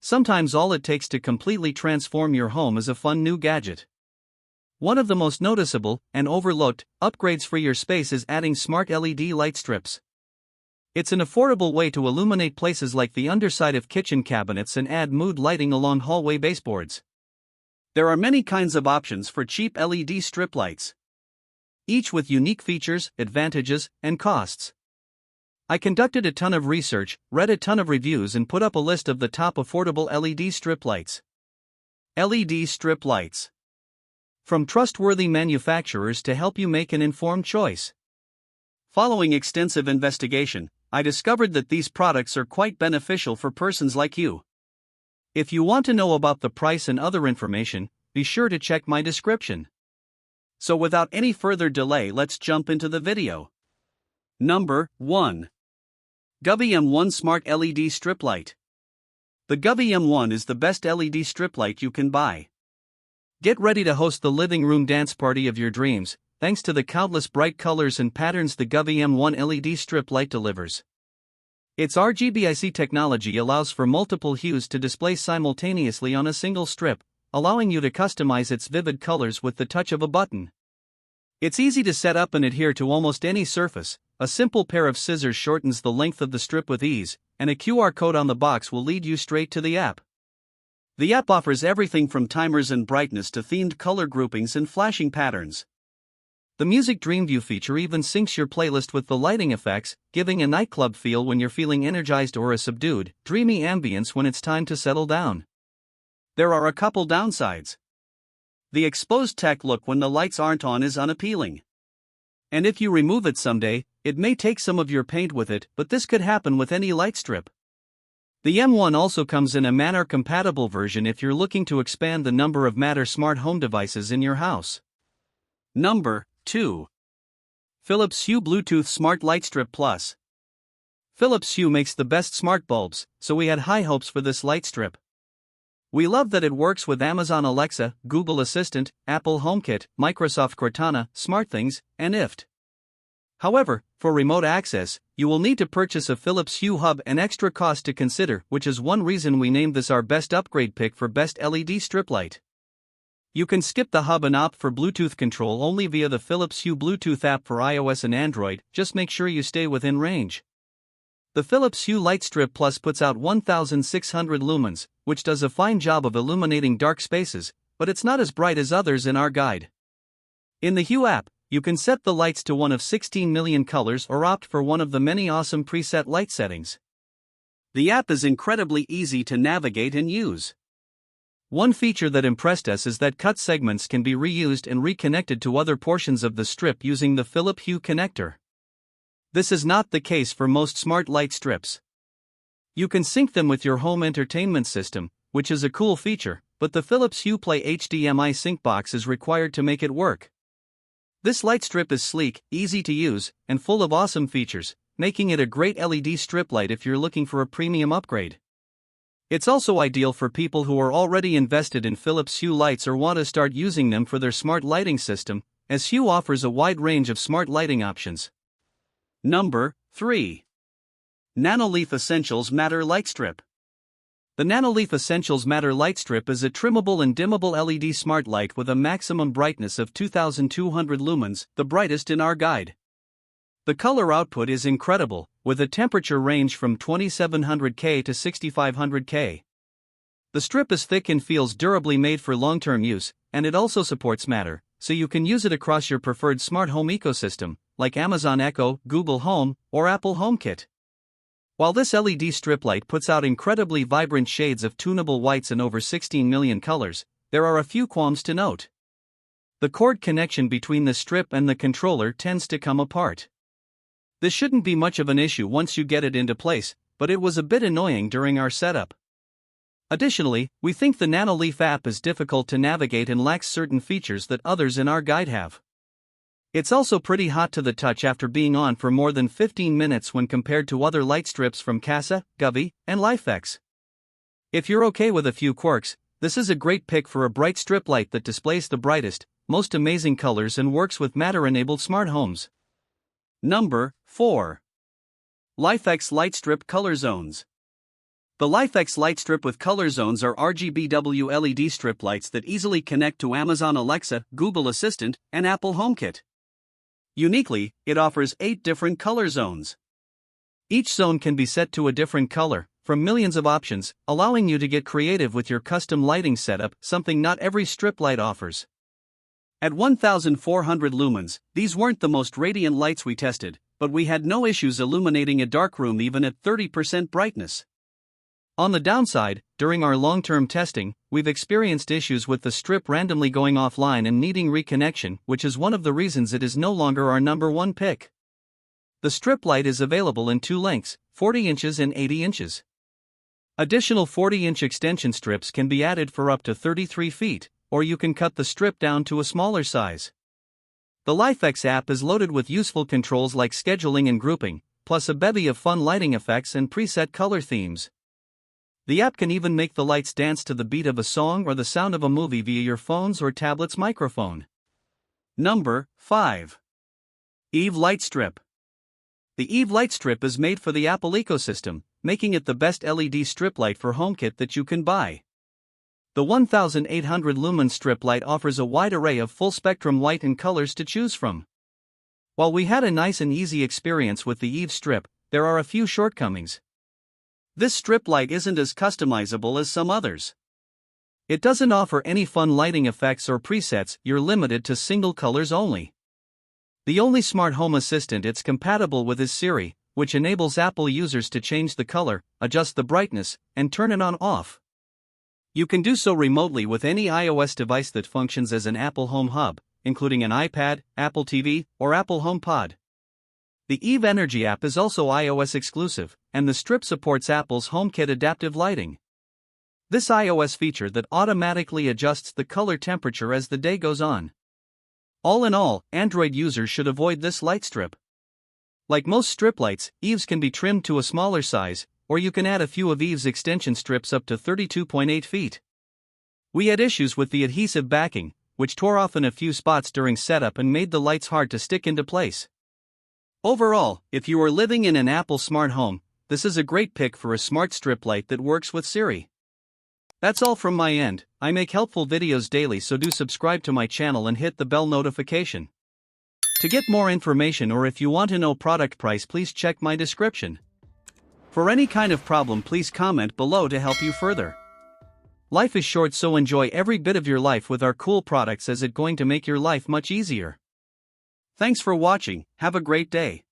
Sometimes all it takes to completely transform your home is a fun new gadget. One of the most noticeable and overlooked upgrades for your space is adding smart LED light strips. It's an affordable way to illuminate places like the underside of kitchen cabinets and add mood lighting along hallway baseboards. There are many kinds of options for cheap LED strip lights, each with unique features, advantages, and costs. I conducted a ton of research, read a ton of reviews, and put up a list of the top affordable LED strip lights. LED strip lights. From trustworthy manufacturers to help you make an informed choice. Following extensive investigation, I discovered that these products are quite beneficial for persons like you. If you want to know about the price and other information, be sure to check my description. So without any further delay, let's jump into the video. Number 1. Govee M1 Smart LED Strip Light. The Govee M1 is the best LED strip light you can buy. Get ready to host the living room dance party of your dreams, thanks to the countless bright colors and patterns the Govee M1 LED strip light delivers. Its RGBIC technology allows for multiple hues to display simultaneously on a single strip, allowing you to customize its vivid colors with the touch of a button. It's easy to set up and adhere to almost any surface. A simple pair of scissors shortens the length of the strip with ease, and a QR code on the box will lead you straight to the app. The app offers everything from timers and brightness to themed color groupings and flashing patterns. The Music Dream View feature even syncs your playlist with the lighting effects, giving a nightclub feel when you're feeling energized or a subdued, dreamy ambience when it's time to settle down. There are a couple downsides. The exposed tech look when the lights aren't on is unappealing. And if you remove it someday, it may take some of your paint with it, but this could happen with any light strip. The M1 also comes in a Matter-compatible version if you're looking to expand the number of Matter smart home devices in your house. Number 2. Philips Hue Bluetooth Smart Lightstrip Plus. Philips Hue makes the best smart bulbs, so we had high hopes for this light strip. We love that it works with Amazon Alexa, Google Assistant, Apple HomeKit, Microsoft Cortana, SmartThings, and IFT. However, for remote access, you will need to purchase a Philips Hue hub, an extra cost to consider, which is one reason we named this our best upgrade pick for best LED strip light. You can skip the hub and opt for Bluetooth control only via the Philips Hue Bluetooth app for iOS and Android. Just make sure you stay within range. The Philips Hue Lightstrip Plus puts out 1,600 lumens, which does a fine job of illuminating dark spaces, but it's not as bright as others in our guide. In the Hue app, you can set the lights to one of 16 million colors or opt for one of the many awesome preset light settings. The app is incredibly easy to navigate and use. One feature that impressed us is that cut segments can be reused and reconnected to other portions of the strip using the Philips Hue connector. This is not the case for most smart light strips. You can sync them with your home entertainment system, which is a cool feature, but the Philips Hue Play HDMI sync box is required to make it work. This light strip is sleek, easy to use, and full of awesome features, making it a great LED strip light if you're looking for a premium upgrade. It's also ideal for people who are already invested in Philips Hue lights or want to start using them for their smart lighting system, as Hue offers a wide range of smart lighting options. Number 3. Nanoleaf Essentials Matter Lightstrip. The Nanoleaf Essentials Matter Lightstrip is a trimmable and dimmable LED smart light with a maximum brightness of 2,200 lumens, the brightest in our guide. The color output is incredible, with a temperature range from 2700K to 6500K. The strip is thick and feels durably made for long-term use, and it also supports Matter, so you can use it across your preferred smart home ecosystem, like Amazon Echo, Google Home, or Apple HomeKit. While this LED strip light puts out incredibly vibrant shades of tunable whites and over 16 million colors, there are a few qualms to note. The cord connection between the strip and the controller tends to come apart. This shouldn't be much of an issue once you get it into place, but it was a bit annoying during our setup. Additionally, we think the Nanoleaf app is difficult to navigate and lacks certain features that others in our guide have. It's also pretty hot to the touch after being on for more than 15 minutes when compared to other light strips from Casa, Govee, and LIFX. If you're okay with a few quirks, this is a great pick for a bright strip light that displays the brightest, most amazing colors and works with Matter-enabled smart homes. Number 4. LIFX Lightstrip Color Zones. The LIFX Lightstrip with color zones are RGBW LED strip lights that easily connect to Amazon Alexa, Google Assistant, and Apple HomeKit. Uniquely, it offers 8 different color zones. Each zone can be set to a different color, from millions of options, allowing you to get creative with your custom lighting setup, something not every strip light offers. At 1400 lumens, these weren't the most radiant lights we tested, but we had no issues illuminating a dark room even at 30% brightness. On the downside, during our long-term testing, we've experienced issues with the strip randomly going offline and needing reconnection, which is one of the reasons it is no longer our #1 pick. The strip light is available in 2 lengths, 40 inches and 80 inches. Additional 40-inch extension strips can be added for up to 33 feet, or you can cut the strip down to a smaller size. The LIFX app is loaded with useful controls like scheduling and grouping, plus a bevy of fun lighting effects and preset color themes. The app can even make the lights dance to the beat of a song or the sound of a movie via your phone's or tablet's microphone. Number 5. Eve Lightstrip. The Eve Lightstrip is made for the Apple ecosystem, making it the best LED strip light for HomeKit that you can buy. The 1800 lumen strip light offers a wide array of full-spectrum light and colors to choose from. While we had a nice and easy experience with the Eve strip, there are a few shortcomings. This strip light isn't as customizable as some others. It doesn't offer any fun lighting effects or presets, you're limited to single colors only. The only smart home assistant it's compatible with is Siri, which enables Apple users to change the color, adjust the brightness, and turn it on/off. You can do so remotely with any iOS device that functions as an Apple Home Hub, including an iPad, Apple TV, or Apple HomePod. The Eve Energy app is also iOS exclusive, and the strip supports Apple's HomeKit adaptive lighting. This iOS feature that automatically adjusts the color temperature as the day goes on. All in all, Android users should avoid this light strip. Like most strip lights, Eve's can be trimmed to a smaller size, or you can add a few of Eve's extension strips up to 32.8 feet. We had issues with the adhesive backing, which tore off in a few spots during setup and made the lights hard to stick into place. Overall, if you are living in an Apple smart home, this is a great pick for a smart strip light that works with Siri. That's all from my end. I make helpful videos daily, so do subscribe to my channel and hit the bell notification. To get more information or if you want to know product price, please check my description. For any kind of problem, please comment below to help you further. Life is short, so enjoy every bit of your life with our cool products, as it's going to make your life much easier. Thanks for watching, have a great day.